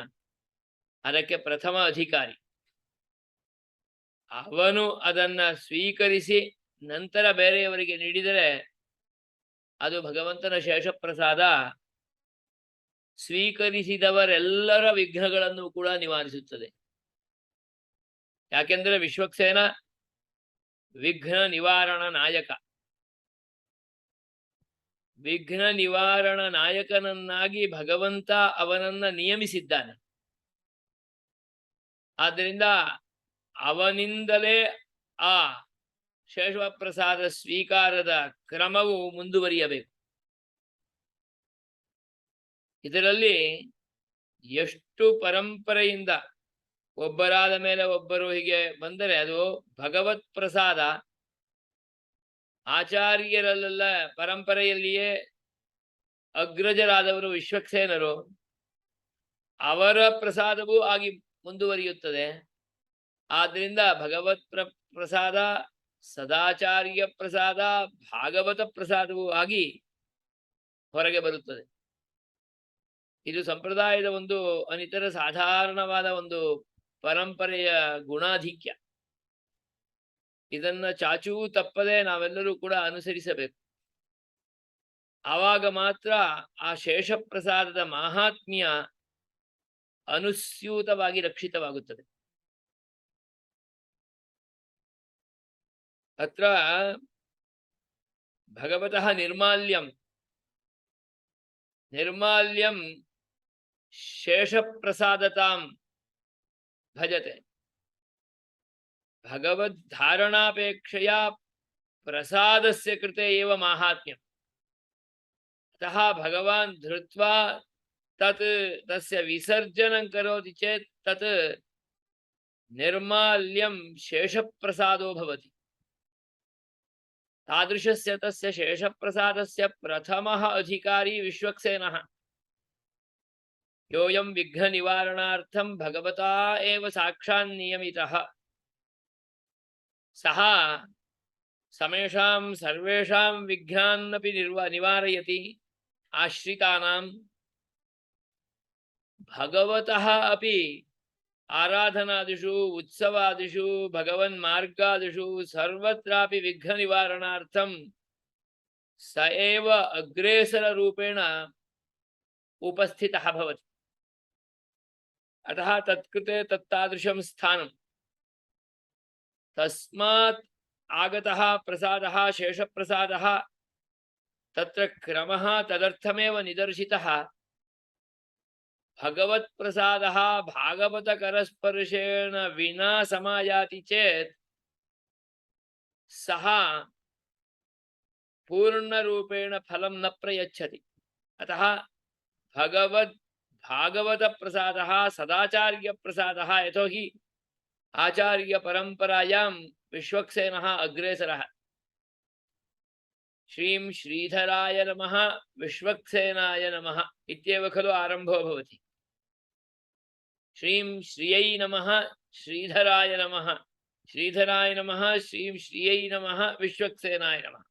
ಅದಕ್ಕೆ ಪ್ರಥಮ ಅಧಿಕಾರಿ. ಅವನು ಅದನ್ನ ಸ್ವೀಕರಿಸಿ ನಂತರ ಬೇರೆಯವರಿಗೆ ನೀಡಿದರೆ ಅದು ಭಗವಂತನ ಶೇಷಪ್ರಸಾದ ಸ್ವೀಕರಿಸಿದವರೆಲ್ಲರ ವಿಘ್ನಗಳನ್ನು ಕೂಡ ನಿವಾರಿಸುತ್ತದೆ. ಯಾಕೆಂದರೆ ವಿಶ್ವಕ್ಸೇನ ವಿಘ್ನ ನಿವಾರಣ ನಾಯಕ. ವಿಘ್ನ ನಿವಾರಣ ನಾಯಕನನ್ನಾಗಿ ಭಗವಂತ ಅವನನ್ನ ನಿಯಮಿಸಿದ್ದಾನೆ. ಆದ್ದರಿಂದ ಅವನಿಂದಲೇ ಆ ಶೇಷಪ್ರಸಾದ ಸ್ವೀಕಾರದ ಕ್ರಮವು ಮುಂದುವರಿಯಬೇಕು. ಇದರಲ್ಲಿ ಎಷ್ಟು ಪರಂಪರೆಯಿಂದ ಒಬ್ಬರಾದ ಮೇಲೆ ಒಬ್ಬರು ಹೀಗೆ ಬಂದರೆ ಅದು ಭಗವತ್ ಪ್ರಸಾದ. ಆಚಾರ್ಯರಲ್ಲೆಲ್ಲ ಪರಂಪರೆಯಲ್ಲಿಯೇ ಅಗ್ರಜರಾದವರು ವಿಶ್ವಕ್ಸೇನರು. ಅವರ ಪ್ರಸಾದವೂ ಆಗಿ ಮುಂದುವರಿಯುತ್ತದೆ. ಆದ್ದರಿಂದ ಭಗವತ್ ಪ್ರಸಾದ, ಸದಾಚಾರ್ಯ ಪ್ರಸಾದ, ಭಾಗವತ ಪ್ರಸಾದವೂ ಆಗಿ ಹೊರಗೆ ಬರುತ್ತದೆ. ಇದು ಸಂಪ್ರದಾಯದ ಒಂದು ಅನಿತರ ಸಾಧಾರಣವಾದ ಒಂದು ಪರಂಪರೆಯ ಗುಣಾಧಿಕ್ಯ. ಇದನ್ನ ಚಾಚೂ ತಪ್ಪದೆ ನಾವೆಲ್ಲರೂ ಕೂಡ ಅನುಸರಿಸಬೇಕು. ಆವಾಗ ಮಾತ್ರ ಆ ಶೇಷಪ್ರಸಾದದ ಮಾಹಾತ್ಮ್ಯ ಅನುಸ್ಯೂತವಾಗಿ ರಕ್ಷಿತವಾಗುತ್ತದೆ. ಅತ್ರ ಭಗವತಃ ನಿರ್ಮಾಲ್ಯಂ ನಿರ್ಮಾಲ್ಯಂ ಶೇಷಪ್ರಸಾದತಾಂ ಭಜತೆ. ಭಗವದ್ಧಾರಣಾಪೇಕ್ಷೆಯ ಪ್ರಸಾದಸ್ಯ ಕೃತೆ ಏವ ಮಾಹಾತ್ಮ್ಯಂ. अतः भगवान् धृत्वा तत् तस्य विसर्जनं करोति चेत् तत् निर्माल्यं शेषप्रसादो भवति. तादृशस्य तस्य शेषप्रसादस्य प्रथमः अधिकारी विश्वक्सेनः. योऽयं विघ्ननिवारणार्थं भगवता एव साक्षात् नियमितः. सः समेषां सर्वेषां विघ्नान्नपि निवारयति. आश्रितानां भगवतः अपि आराधनादिषु उत्सवादिषु भगवन्मार्गादिषु सर्वत्रापि विघ्ननिवारणार्थं स एव अग्रेसररूपेण उपस्थितः भवति. अतः तत्कृते तत्तादृशं स्थानं. तस्मात् आगतः प्रसादः शेषप्रसादः तत्र क्रमः तदर्थमेव निदर्शितः. भगवत्प्रसादः भागवतकरस्पर्शेण विना समायाति चेत् सः पूर्णरूपेण फलं न प्रयच्छति. अतः भागवतप्रसादः सदाचार्यप्रसादः. यतोहि आचार्यपरम्परायां विश्वक्सेनः अग्रेसरः. श्रीं श्रीधराय नमः विश्वक्सेनाय नमः इत्येव खलु आरम्भो भवति. श्रीं श्रियै नमः श्रीधराय नमः, श्रीधराय नमः श्रीं श्रियै नमः विश्वक्सेनाय नमः.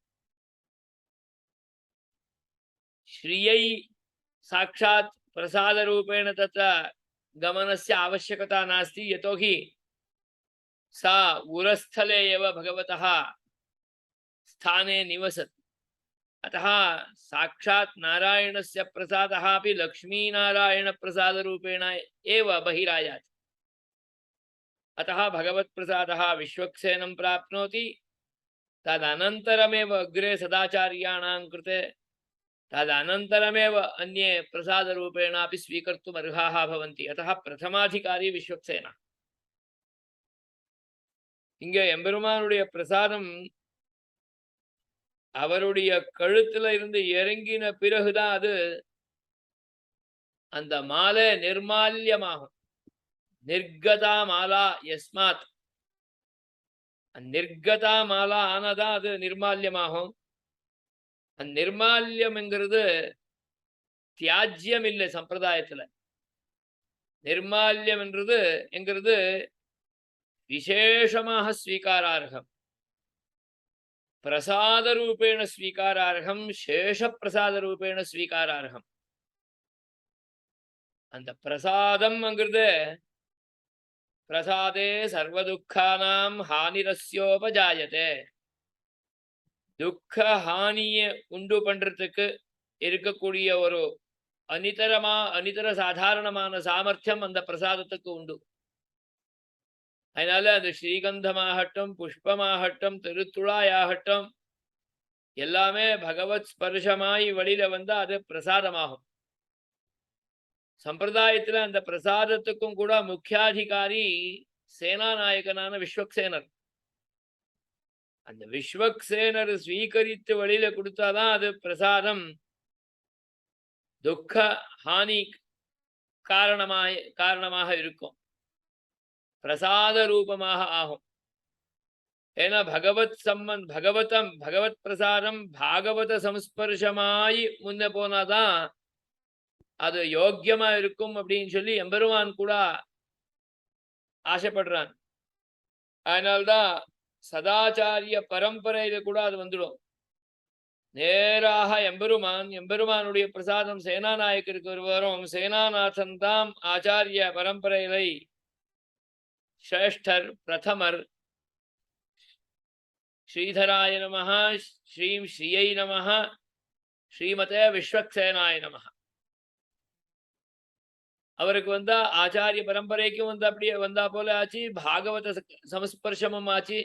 श्रियै साक्षात् प्रसादरूपेण तत्र गमनस्य आवश्यकता नास्ति. यतोहि सा उरस्थले एव भगवतः स्थाने निवसति. अतः साक्षात् नारायणस्य प्रसादः अपि लक्ष्मीनारायणप्रसादरूपेण एव बहिरायाति. अतः भगवत्प्रसादः विश्वक्सेनं प्राप्नोति. तदनन्तरमेव अग्रे सदाचार्याणां कृते तदनन्तरमेव अन्ये प्रसादरूपेणापि स्वीकर्तुम् अर्हाः भवन्ति. अतः प्रथमाधिकारी विश्वक्सेन. இங்கே எம்பெருமானுடைய பிரசாதம் அவருடைய கழுத்துல இருந்து இறங்கின பிறகுதான் அது அந்த மாலை நிர்மால்யமாகும். நிர்கதா மாலா யஸ்மாத், நிர்கதா மாலா ஆனதான் அது நிர்மால்யமாகும். அந்த நிர்மால்யம்ங்கிறது தியாஜ்யம் இல்லை சம்பிரதாயத்துல. நிர்மால்யம் என்கிறது விசேஷமாக ஸ்வீகாரார்ஹம், பிரசாதரூபேண ஸ்வீகாரார்ஹம், சேஷப்பிரசாதரூபேண ஸ்வீகாரார்ஹம். அந்த பிரசாதம்ங்கிறது பிரசாதே சர்வதுக்கானாம் ஹானிரஸ்யோபஜாயதே. துக்க ஹானியை உண்டு பண்றதுக்கு இருக்கக்கூடிய ஒரு அனிதர சாதாரணமான சாமர்த்தியம் அந்த பிரசாதத்துக்கு உண்டு. அதனால அது ஸ்ரீகந்தமாகட்டும், புஷ்பமாகட்டும், திருத்துழாயாகட்டும், எல்லாமே பகவத் ஸ்பர்ஷமாய் வழியில வந்தா அது பிரசாதமாகும். சம்பிரதாயத்துல அந்த பிரசாதத்துக்கும் கூட முக்கியாதிகாரி சேனாநாயகனான விஸ்வக்சேனர். அந்த விஸ்வக்சேனர் ஸ்வீகரித்து வழியில கொடுத்தாதான் அது பிரசாதம் துக்க ஹானி காரணமாக இருக்கும், பிரசாத ரூபமாக ஆகும். ஏன்னா பகவத் பிரசாதம் பாகவத சம்ஸ்பர்ஷமாய் முன்ன போனாதான் அது யோக்கியமா இருக்கும் அப்படின்னு சொல்லி எம்பெருமான் கூட ஆசைப்படுறான். அதனால்தான் சதாச்சாரிய பரம்பரையில கூட அது வந்துடும். நேராக எம்பெருமானுடைய பிரசாதம் சேனாநாயக்கருக்கு வரும். சேனாநாதன் தாம் ஆச்சாரிய பரம்பரையிலை श्रेष्ठर प्रथमर. श्रीधराय नमः, श्रीं श्रीयै नमः, श्रीमते विश्वक्सेनाय नमः. அவருக்கு வந்தா ஆச்சாரிய பரம்பரைக்கும் வந்து அப்படியே வந்தா போல ஆச்சு, பாகவத சமஸ்பர்ஷமும் ஆச்சு.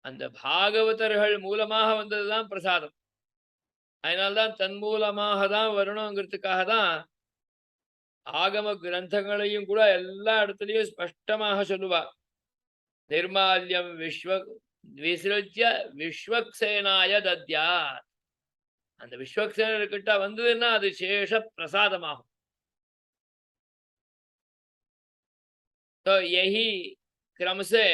அந்த பாகவதர்கள் மூலமாக வந்ததுதான் பிரசாதம். அதனால்தான் தன் மூலமாக தான் வரணுங்கிறதுக்காக தான் ஆகம கிரந்தங்களையும் கூட எல்லா இடத்துலையும் ஸ்பஷ்டமாக சொல்லுவா. நிர்மால்யம் விசிருஜ்ய விஸ்வக்சேனாய தத்யாத். அந்த விஸ்வக்சேனர்கிட்ட வந்ததுன்னா அது சேஷ பிரசாதமாகும். तो यही क्रम से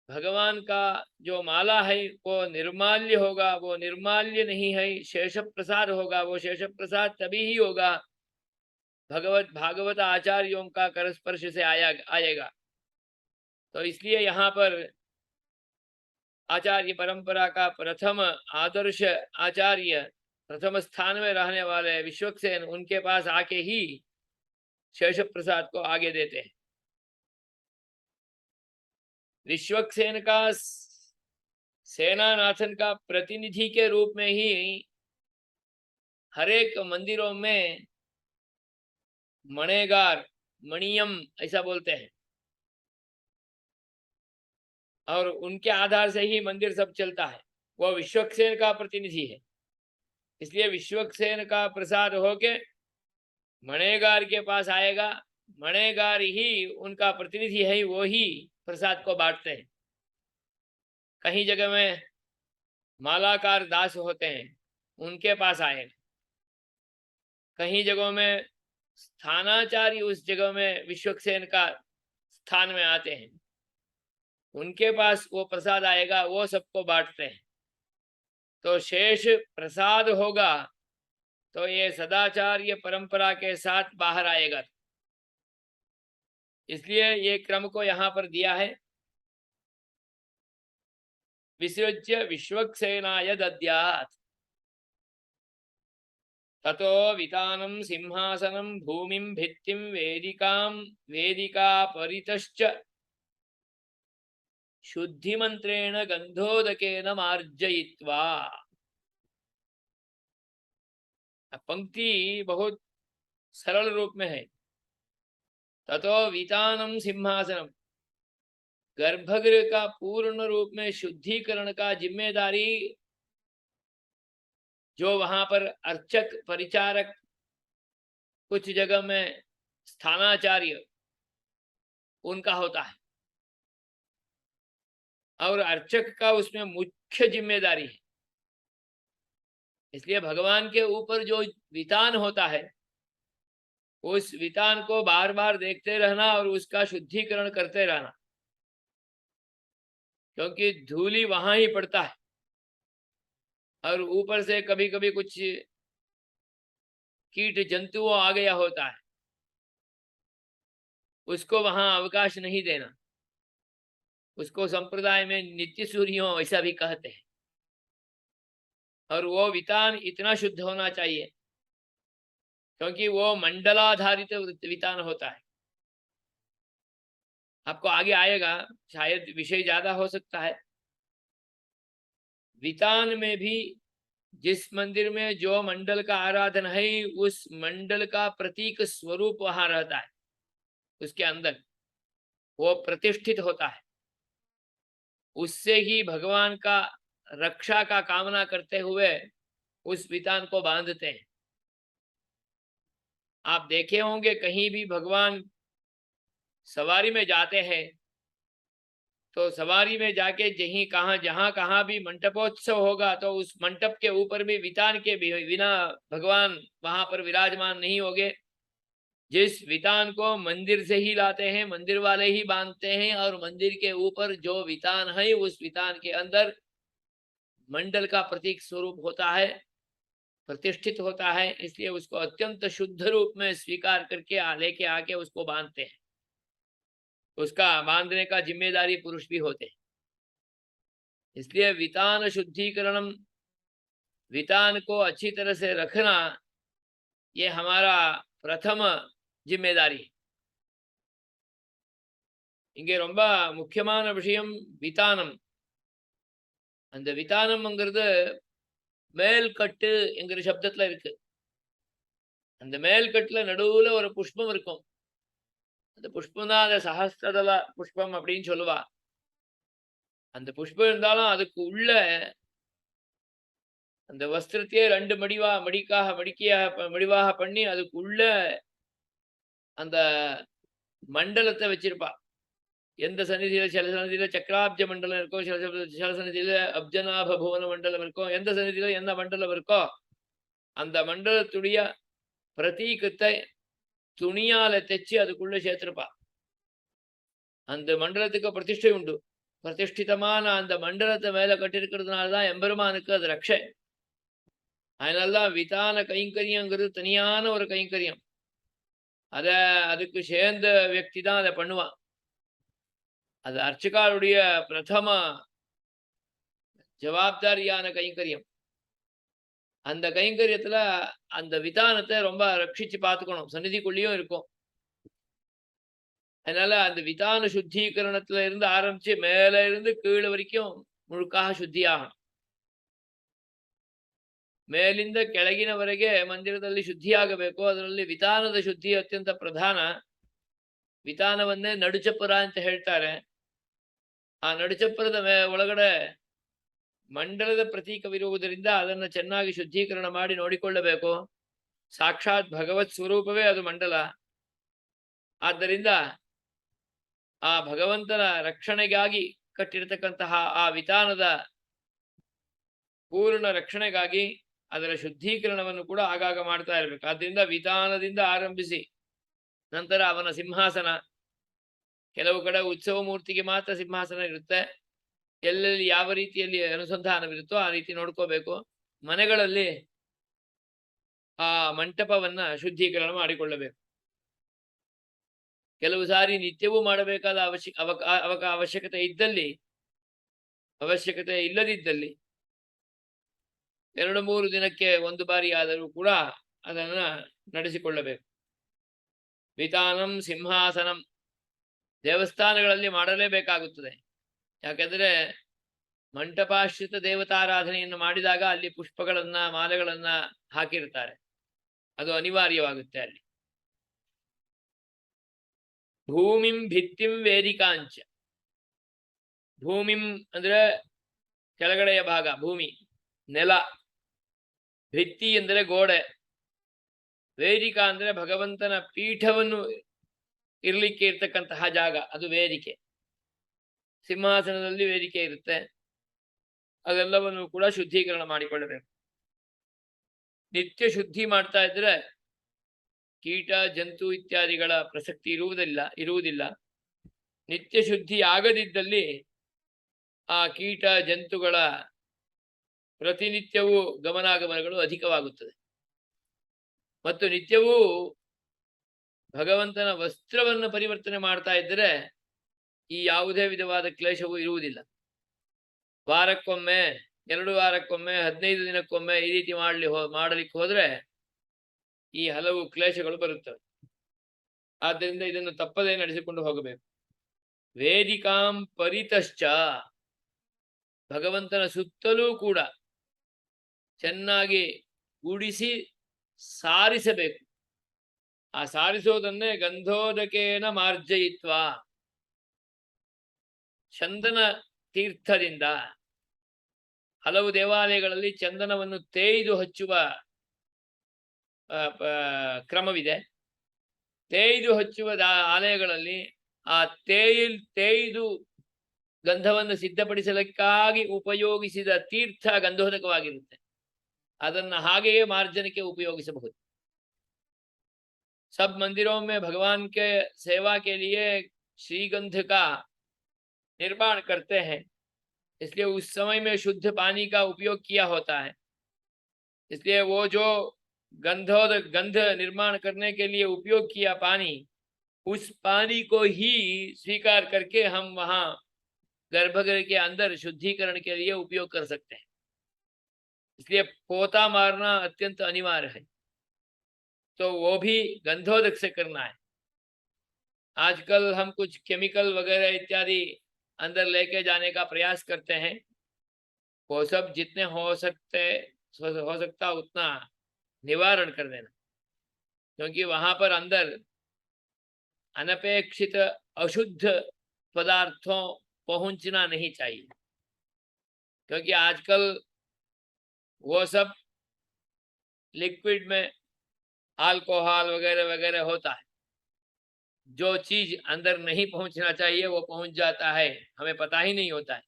भगवान का जो माला है वो निर्माल्य होगा, वो निर्माल्य नहीं है, शेष प्रसाद होगा। वो शेष प्रसाद तभी ही होगा भागवत आचार्यों का करस्पर्श से आएगा। तो इसलिए यहाँ पर आचार्य परंपरा का प्रथम आदर्श आचार्य, प्रथम स्थान में रहने वाले विश्वक्सेन, उनके पास आके ही शेष प्रसाद को आगे देते हैं। विश्वक्सेन का सेनानाथन का प्रतिनिधि के रूप में ही हर एक मंदिरों में मणेगार, मणियम ऐसा बोलते हैं, और उनके आधार से ही मंदिर सब चलता है। वो विश्वक्सेन का प्रतिनिधि है, इसलिए विश्वक्सेन का प्रसाद होके मणेगार के पास आएगा। मणेगार ही उनका प्रतिनिधि है, वो ही प्रसाद को बांटते हैं। कहीं जगह में मालाकार दास होते हैं, उनके पास आएगा। कहीं जगहों में स्थानाचार्य उस जगह में विश्वक्सेन का स्थान में आते हैं, उनके पास वो प्रसाद आएगा, वो सबको बांटते हैं। तो शेष प्रसाद होगा तो ये सदाचार्य परंपरा के साथ बाहर आएगा। इसलिए ये क्रम को यहाँ पर दिया है। विसृज्य विश्वक्सेनाय दद्यात् ततो वितानं सिंहासनं भूमिं भित्तिं वेदिका परितश्च शुद्धिमंत्रेण गंधोदकेन मार्जयित्वा। पंक्ति बहुत सरल रूप में है। ततो वितानं सिंहासनम, गर्भगृह का पूर्ण रूप में शुद्धिकरण का जिम्मेदारी जो वहां पर अर्चक, परिचारक, कुछ जगह में स्थानाचार्य, उनका होता है, और अर्चक का उसमें मुख्य जिम्मेदारी है। इसलिए भगवान के ऊपर जो वितान होता है, उस वितान को बार बार देखते रहना और उसका शुद्धिकरण करते रहना, क्योंकि धूली वहां ही पड़ता है, और ऊपर से कभी कभी कुछ कीट जंतुओं आ गया होता है, उसको वहां अवकाश नहीं देना। उसको संप्रदाय में नित्य सूर्यों ऐसा भी कहते हैं। और वो वितान इतना शुद्ध होना चाहिए, क्योंकि वो मंडलाधारित वितान होता है। आपको आगे आएगा, शायद विषय ज्यादा हो सकता है। वितान में भी जिस मंदिर में जो मंडल का आराधन है, उस मंडल का प्रतीक स्वरूप वहां रहता है, उसके अंदर वो प्रतिष्ठित होता है। उससे ही भगवान का रक्षा का कामना करते हुए उस वितान को बांधते हैं। आप देखे होंगे कहीं भी भगवान सवारी में जाते हैं, तो सवारी में जाके जहां कहाँ भी मंटपोत्सव होगा, तो उस मंटप के ऊपर भी वितान के बिना भगवान वहां पर विराजमान नहीं होंगे। जिस वितान को मंदिर से ही लाते हैं, मंदिर वाले ही बांधते हैं, और मंदिर के ऊपर जो वितान है, उस वितान के अंदर मंडल का प्रतीक स्वरूप होता है, प्रतिष्ठित होता है। इसलिए उसको अत्यंत शुद्ध रूप में स्वीकार करके लेके आके उसको बांधते हैं। उसका बांधने का जिम्मेदारी पुरुष भी होते हैं। इसलिए वितान शुद्धिकरणम वितान को अच्छी तरह से रखना ये हमारा प्रथम जिम्मेदारी. இங்கே ரொம்ப முக்கியமான விஷயம் விதானம். அந்த விதானம்ங்கிறது மேல்கட்டு என்கிற சப்தத்துல இருக்கு. அந்த மேல்கட்டுல நடுவுல ஒரு புஷ்பம் இருக்கும். அந்த புஷ்பம் தான் அந்த சஹஸ்ரதள புஷ்பம் அப்படின்னு சொல்லுவா. அந்த புஷ்பம் இருந்தாலும் அதுக்கு உள்ள அந்த வஸ்திரத்தையே 2 மடிவாக பண்ணி அதுக்குள்ள அந்த மண்டலத்தை வச்சிருப்பா. எந்த சந்நிதியில சில சந்நிதியில சக்கராப்ஜ மண்டலம் இருக்கோ, சில சந்நிதியில அப்ஜநாப புவன மண்டலம் இருக்கும். எந்த சந்நிதியில எந்த மண்டலம் இருக்கோ அந்த மண்டலத்துடைய பிரதீகத்தை துணியால தைச்சு அதுக்குள்ள சேர்த்திருப்பா. அந்த மண்டலத்துக்கு பிரதிஷ்டை உண்டு. பிரதிஷ்டிதமான அந்த மண்டலத்தை மேல கட்டிருக்கிறதுனால தான் எம்பெருமானுக்கு அது ரக்ஷை. அதனாலதான் விதான கைங்கரியங்கிறது தனியான ஒரு கைங்கரியம். அதுக்கு சேர்ந்த வியக்தி தான் அதை பண்ணுவான். அது அர்ச்சகாருடைய பிரதம ஜவாப்தாரியான கைங்கரியம். அந்த கைங்கரியத்துல அந்த விதானத்தை ரொம்ப ரட்சிச்சு பார்த்துக்கணும். சந்நிதிக்குள்ளேயும் இருக்கும். அதனால அந்த விதான சுத்தீகரணத்துல இருந்து ஆரம்பிச்சு மேல இருந்து கீழே வரைக்கும் ಮುಳುಕಾಹ ಶುದ್ಧಿಯಾಗணும். ಮೇಲಿಂದ ಕೆಳಗಿನವರೆಗೆ ಮಂದಿರದಲ್ಲಿ ಶುದ್ಧಿಯಾಗಬೇಕು. ಅದರಲ್ಲಿ ವಿತಾನದ ಶುದ್ಧಿ ಅತ್ಯಂತ ಪ್ರಧಾನ. ವಿತಾನವನ್ನೇ ನಡುಚಪ್ಪರ ಅಂತ ಹೇಳ್ತಾರೆ. ಆ ನಡುಚಪ್ಪರದ ಒಳಗಡೆ ಮಂಡಲದ ಪ್ರತೀಕವಿರುವುದರಿಂದ ಅದನ್ನು ಚೆನ್ನಾಗಿ ಶುದ್ಧೀಕರಣ ಮಾಡಿ ನೋಡಿಕೊಳ್ಳಬೇಕು. ಸಾಕ್ಷಾತ್ ಭಗವತ್ ಸ್ವರೂಪವೇ ಅದು ಮಂಡಲ. ಆದ್ದರಿಂದ ಆ ಭಗವಂತನ ರಕ್ಷಣೆಗಾಗಿ ಕಟ್ಟಿರತಕ್ಕಂತಹ ಆ ವಿತಾನದ ಪೂರ್ಣ ರಕ್ಷಣೆಗಾಗಿ ಅದರ ಶುದ್ಧೀಕರಣವನ್ನು ಕೂಡ ಆಗಾಗ ಮಾಡ್ತಾ ಇರಬೇಕು. ಆದ್ದರಿಂದ ವಿತಾನದಿಂದ ಆರಂಭಿಸಿ ನಂತರ ಅವನ ಸಿಂಹಾಸನ, ಕೆಲವು ಕಡೆ ಉತ್ಸವ ಮೂರ್ತಿಗೆ ಮಾತ್ರ ಸಿಂಹಾಸನ ಇರುತ್ತೆ. ಎಲ್ಲೆಲ್ಲಿ ಯಾವ ರೀತಿಯಲ್ಲಿ ಅನುಸಂಧಾನವಿರುತ್ತೋ ಆ ರೀತಿ ನೋಡ್ಕೋಬೇಕು. ಮನೆಗಳಲ್ಲಿ ಆ ಮಂಟಪವನ್ನ ಶುದ್ಧೀಕರಣ ಮಾಡಿಕೊಳ್ಳಬೇಕು. ಕೆಲವು ಸಾರಿ ನಿತ್ಯವೂ ಮಾಡಬೇಕಾದ ಅವಶ್ಯಕತೆ ಇದ್ದಲ್ಲಿ, ಅವಶ್ಯಕತೆ ಇಲ್ಲದಿದ್ದಲ್ಲಿ 2-3 ದಿನಕ್ಕೆ ಒಂದು ಬಾರಿ ಆದರೂ ಕೂಡ ಅದನ್ನ ನಡೆಸಿಕೊಳ್ಳಬೇಕು. ವಿತಾನಂ ಸಿಂಹಾಸನಂ ದೇವಸ್ಥಾನಗಳಲ್ಲಿ ಮಾಡಲೇಬೇಕಾಗುತ್ತದೆ. ಯಾಕೆಂದರೆ ಮಂಟಪಾಶ್ರಿತ ದೇವತಾರಾಧನೆಯನ್ನು ಮಾಡಿದಾಗ ಅಲ್ಲಿ ಪುಷ್ಪಗಳನ್ನ ಮಾಲೆಗಳನ್ನ ಹಾಕಿರ್ತಾರೆ. ಅದು ಅನಿವಾರ್ಯವಾಗುತ್ತೆ ಅಲ್ಲಿ. ಭೂಮಿಂ ಭಿತ್ತಿಂ ವೇದಿಕಾಂಚ. ಭೂಮಿಂ ಅಂದ್ರೆ ಕೆಳಗಡೆಯ ಭಾಗ, ಭೂಮಿ ನೆಲ. ಭಿತ್ತಿ ಅಂದರೆ ಗೋಡೆ. ವೇದಿಕಾ ಅಂದ್ರೆ ಭಗವಂತನ ಪೀಠವನ್ನು ಇರ್ಲಿಕ್ಕೆ ಇರ್ತಕ್ಕಂತಹ ಜಾಗ, ಅದು ವೇದಿಕೆ. ಸಿಂಹಾಸನದಲ್ಲಿ ವೇದಿಕೆ ಇರುತ್ತೆ. ಅದೆಲ್ಲವನ್ನು ಕೂಡ ಶುದ್ಧೀಕರಣ ಮಾಡಿಕೊಳ್ಳಬೇಕು. ನಿತ್ಯ ಶುದ್ಧಿ ಮಾಡ್ತಾ ಇದ್ರೆ ಕೀಟ ಜಂತು ಇತ್ಯಾದಿಗಳ ಪ್ರಸಕ್ತಿ ಇರುವುದಿಲ್ಲ. ನಿತ್ಯ ಶುದ್ಧಿ ಆಗದಿದ್ದಲ್ಲಿ ಆ ಕೀಟ ಜಂತುಗಳ ಪ್ರತಿನಿತ್ಯವೂ ಗಮನಾಗಮನಗಳು ಅಧಿಕವಾಗುತ್ತದೆ. ಮತ್ತು ನಿತ್ಯವೂ ಭಗವಂತನ ವಸ್ತ್ರವನ್ನು ಪರಿವರ್ತನೆ ಮಾಡ್ತಾ ಇದ್ದರೆ ಈ ಯಾವುದೇ ವಿಧವಾದ ಕ್ಲೇಶವೂ ಇರುವುದಿಲ್ಲ. ವಾರಕ್ಕೊಮ್ಮೆ, 2 ವಾರಕ್ಕೊಮ್ಮೆ, 15 ದಿನಕ್ಕೊಮ್ಮೆ ಈ ರೀತಿ ಮಾಡಲಿಕ್ಕೆ ಹೋದ್ರೆ ಈ ಹಲವು ಕ್ಲೇಶಗಳು ಬರುತ್ತವೆ. ಆದ್ದರಿಂದ ಇದನ್ನು ತಪ್ಪದೇ ನಡೆಸಿಕೊಂಡು ಹೋಗಬೇಕು. ವೇದಿಕಾಂ ಪರಿತಶ್ಚ, ಭಗವಂತನ ಸುತ್ತಲೂ ಕೂಡ ಚೆನ್ನಾಗಿ ಗುಡಿಸಿ ಸಾರಿಸಬೇಕು. ಆ ಸಾರಿಸೋದನ್ನೇ ಗಂಧೋದಕೇನ ಮಾರ್ಜಯಿತ್ವ, ಚಂದನ ತೀರ್ಥದಿಂದ. ಹಲವು ದೇವಾಲಯಗಳಲ್ಲಿ ಚಂದನವನ್ನು ತೇಯ್ದು ಹಚ್ಚುವ ಕ್ರಮವಿದೆ. ತೇಯ್ದು ಹಚ್ಚುವ ಆಲಯಗಳಲ್ಲಿ ಆ ತೇಯ್ದು ಗಂಧವನ್ನು ಸಿದ್ಧಪಡಿಸಲಿಕ್ಕಾಗಿ ಉಪಯೋಗಿಸಿದ ತೀರ್ಥ ಗಂಧೋದಕವಾಗಿರುತ್ತೆ. ಅದನ್ನು ಹಾಗೆಯೇ ಮಾರ್ಜನಕ್ಕೆ ಉಪಯೋಗಿಸಬಹುದು. सब मंदिरों में भगवान के सेवा के लिए श्रीगंध का निर्माण करते हैं, इसलिए उस समय में शुद्ध पानी का उपयोग किया होता है. इसलिए वो जो गंध निर्माण करने के लिए उपयोग किया पानी, उस पानी को ही स्वीकार करके हम वहाँ गर्भगृह के अंदर शुद्धिकरण के लिए उपयोग कर सकते हैं. इसलिए पोता मारना अत्यंत अनिवार्य है। तो वो भी गंधोदक से करना है। आजकल हम कुछ केमिकल वगैरह इत्यादि अंदर लेके जाने का प्रयास करते हैं। वो सब जितने हो सकता उतना निवारण कर देना, क्योंकि वहां पर अंदर अनपेक्षित अशुद्ध पदार्थों पहुंचना नहीं चाहिए, क्योंकि आजकल वो सब लिक्विड में अल्कोहल वगैरह वगैरह होता है। जो चीज अंदर नहीं पहुंचना चाहिए वो पहुंच जाता है, हमें पता ही नहीं होता है।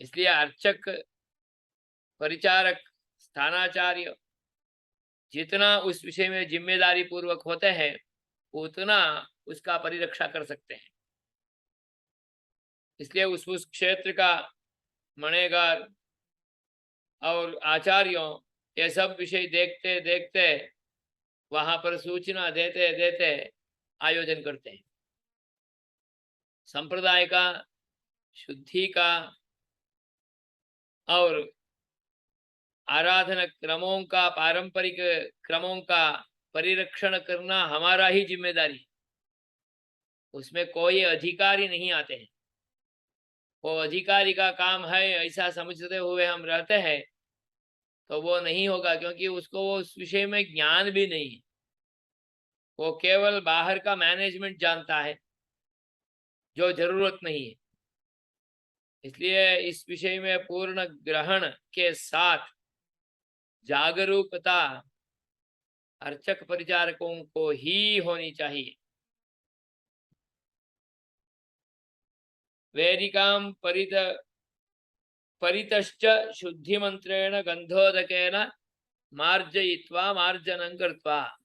इसलिए अर्चक, परिचारक, स्थानाचार्य जितना उस विषय में जिम्मेदारी पूर्वक होते हैं उतना उसका परिरक्षा कर सकते हैं। इसलिए उस क्षेत्र का मणेगार और आचार्यों ये सब विषय देखते देखते वहां पर सूचना देते देते आयोजन करते हैं। संप्रदाय का, शुद्धि का और आराधना क्रमों का, पारंपरिक क्रमों का परिरक्षण करना हमारा ही जिम्मेदारी। उसमें कोई अधिकारी नहीं आते हैं। वो अधिकारी का काम है ऐसा समझते हुए हम रहते हैं तो वो नहीं होगा, क्योंकि उसको वो उस विषय में ज्ञान भी नहीं है। वो केवल बाहर का मैनेजमेंट जानता है जो जरूरत नहीं है। इसलिए इस विषय में पूर्ण ग्रहण के साथ जागरूकता अर्चक परिचारकों को ही होनी चाहिए। वेदिकां परितश्च शुद्धिमंत्रेण गंधोदकेन मार्जयित्वा मार्जनं कृत्वा।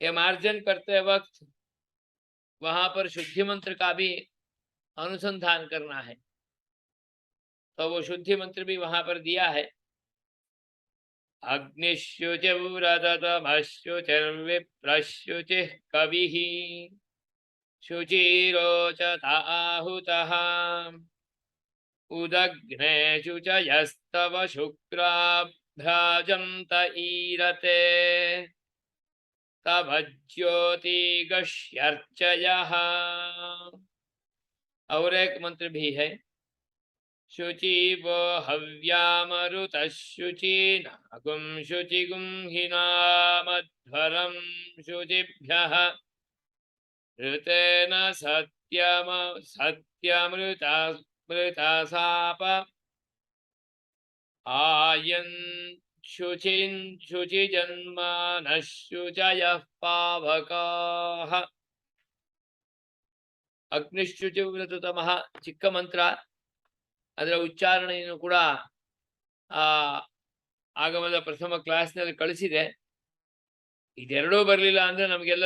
ये मार्जन करते वक्त वहां पर शुद्धि मंत्र का भी अनुसंधान करना है। तो वो शुद्धि मंत्र भी वहां पर दिया है। अग्निशुचिव्रततमशुचिर्विप्रशुचिः कविः शुचिरोचत आहुतः उदग्ने शुचयस्तव शुक्राभ्राजन्त ईरते तव ज्योतिगश्यर्चयः। और एक मंत्र भी है, शुचि वो हव्यामरुतः शुचि नागुं शुचिगुं हिनामध्वरं शुचिभ्यः ऋतेन सत्यमृतासाप आयन् शुचिन् शुचिजन्मानः शुचयः पावकाः। ಅಗ್ನಿಶುಚಿವ್ರತತಮಃ ಚಿಕ್ಕ ಮಂತ್ರ, ಅದರ ಉಚ್ಚಾರಣೆಯನ್ನು ಕೂಡ ಆ ಆಗಮದ ಪ್ರಥಮ ಕ್ಲಾಸ್ನಲ್ಲಿ ಕಳಿಸಿದೆ. ಇದೆರಡೂ ಬರಲಿಲ್ಲ ಅಂದ್ರೆ ನಮಗೆಲ್ಲ